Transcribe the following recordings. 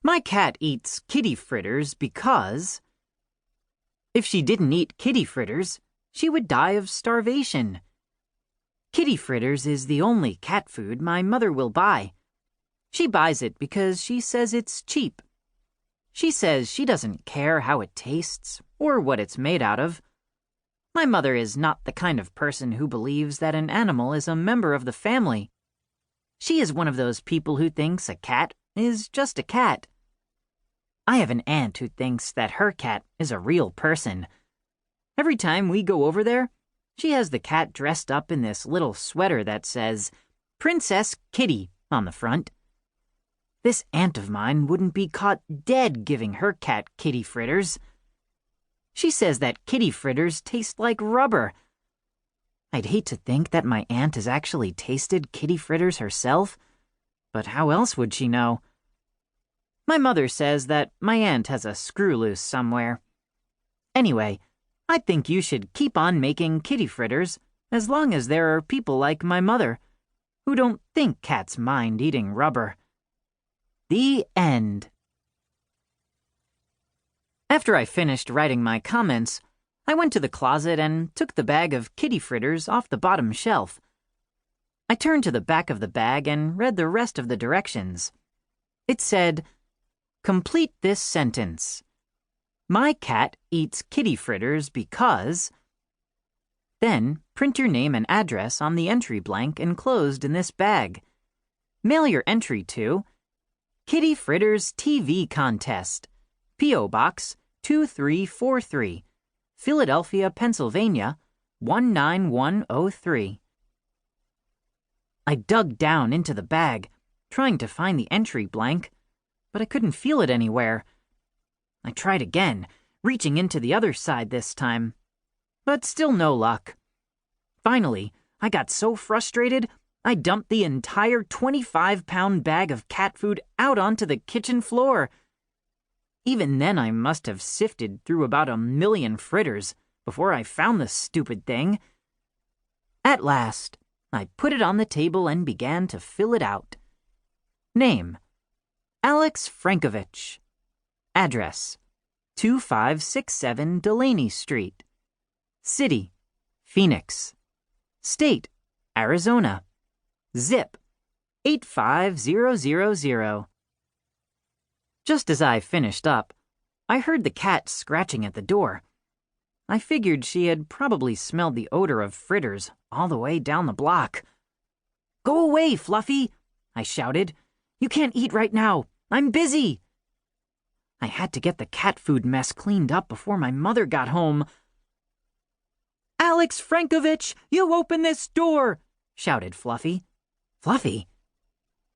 My cat eats kitty fritters because if she didn't eat kitty fritters, she would die of starvation. Kitty fritters is the only cat food my mother will buy. She buys it because she says it's cheap. She says she doesn't care how it tastes or what it's made out of. My mother is not the kind of person who believes that an animal is a member of the family. She is one of those people who thinks a cat is just a cat. I have an aunt who thinks that her cat is a real person. Every time we go over there, she has the cat dressed up in this little sweater that says Princess Kitty on the front. This aunt of mine wouldn't be caught dead giving her cat kitty fritters. She says that kitty fritters taste like rubber. I'd hate to think that my aunt has actually tasted kitty fritters herself, but how else would she know? My mother says that my aunt has a screw loose somewhere. Anyway, I think you should keep on making kitty fritters as long as there are people like my mother who don't think cats mind eating rubber. The end. After I finished writing my comments, I went to the closet and took the bag of kitty fritters off the bottom shelf. I turned to the back of the bag and read the rest of the directions. It said, "Complete this sentence. My cat eats kitty fritters because..." Then print your name and address on the entry blank enclosed in this bag. Mail your entry to Kitty Fritters TV Contest, P.O. Box 2343, Philadelphia, Pennsylvania 19103. I dug down into the bag, trying to find the entry blank, but I couldn't feel it anywhere. I tried again, reaching into the other side this time, but still no luck. Finally, I got so frustrated, I dumped the entire 25-pound bag of cat food out onto the kitchen floor. Even then, I must have sifted through about 1,000,000 fritters before I found the stupid thing. At last, I put it on the table and began to fill it out. Name: Alex Frankovitch. Address: 2567 Delaney Street. City: Phoenix. State: Arizona. Zip: 85000. Just as I finished up, I heard the cat scratching at the door. I figured she had probably smelled the odor of fritters all the way down the block. "Go away, Fluffy!" I shouted. "You can't eat right now. I'm busy." I had to get the cat food mess cleaned up before my mother got home. "Alex Frankovitch, you open this door!" shouted Fluffy. Fluffy?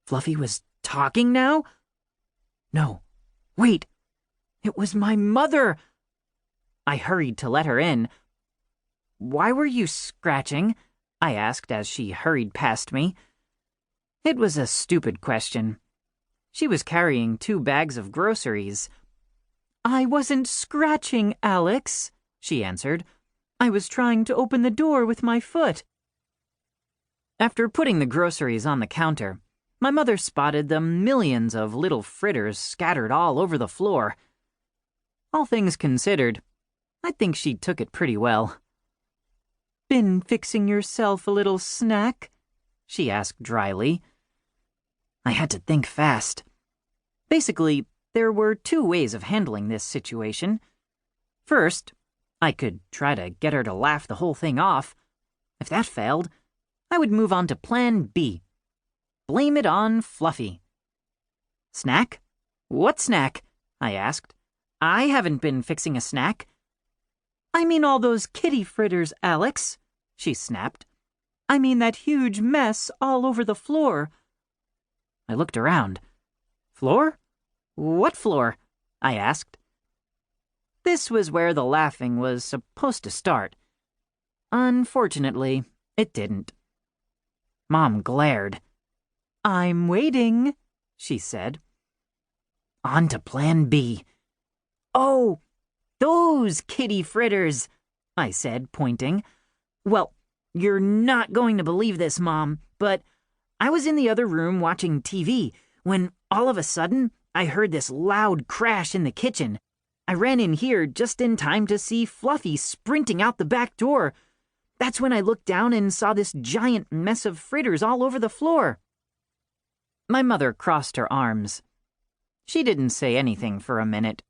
Fluffy was talking now? No, wait, it was my mother. I hurried to let her in. "Why were you scratching?" I asked as she hurried past me. It was a stupid question. She was carrying 2 bags of groceries. "I wasn't scratching, Alex," she answered. "I was trying to open the door with my foot." After putting the groceries on the counter, my mother spotted the millions of little fritters scattered all over the floor. All things considered, I think she took it pretty well. "Been fixing yourself a little snack?" she asked dryly. I had to think fast. Basically, there were 2 ways of handling this situation. First, I could try to get her to laugh the whole thing off. If that failed, I would move on to Plan B. Blame it on Fluffy. "Snack? What snack?" I asked. "I haven't been fixing a snack." "I mean all those kitty fritters, Alex," she snapped. "I mean that huge mess all over the floor." I looked around. "Floor? What floor?" I asked. This was where the laughing was supposed to start. Unfortunately, it didn't. Mom glared. "I'm waiting," she said. On to Plan B. "Oh, those kitty fritters," I said, pointing. "Well, you're not going to believe this, Mom, but I was in the other room watching TV when all of a sudden I heard this loud crash in the kitchen. I ran in here just in time to see Fluffy sprinting out the back door. That's when I looked down and saw this giant mess of fritters all over the floor." My mother crossed her arms. She didn't say anything for a minute.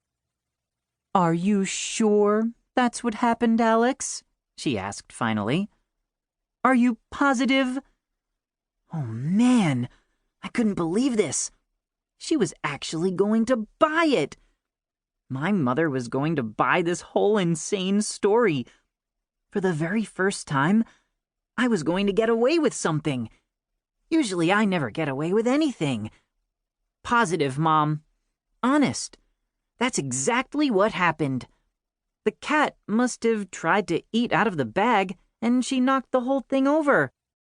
"Are you sure that's what happened, Alex?" she asked finally. "Are you positive?" Oh man, I couldn't believe this. She was actually going to buy it. My mother was going to buy this whole insane story. For the very first time, I was going to get away with something. Usually I never get away with anything. Positive, Mom. Honest. That's exactly what happened. The cat must have tried to eat out of the bag, and she knocked the whole thing over.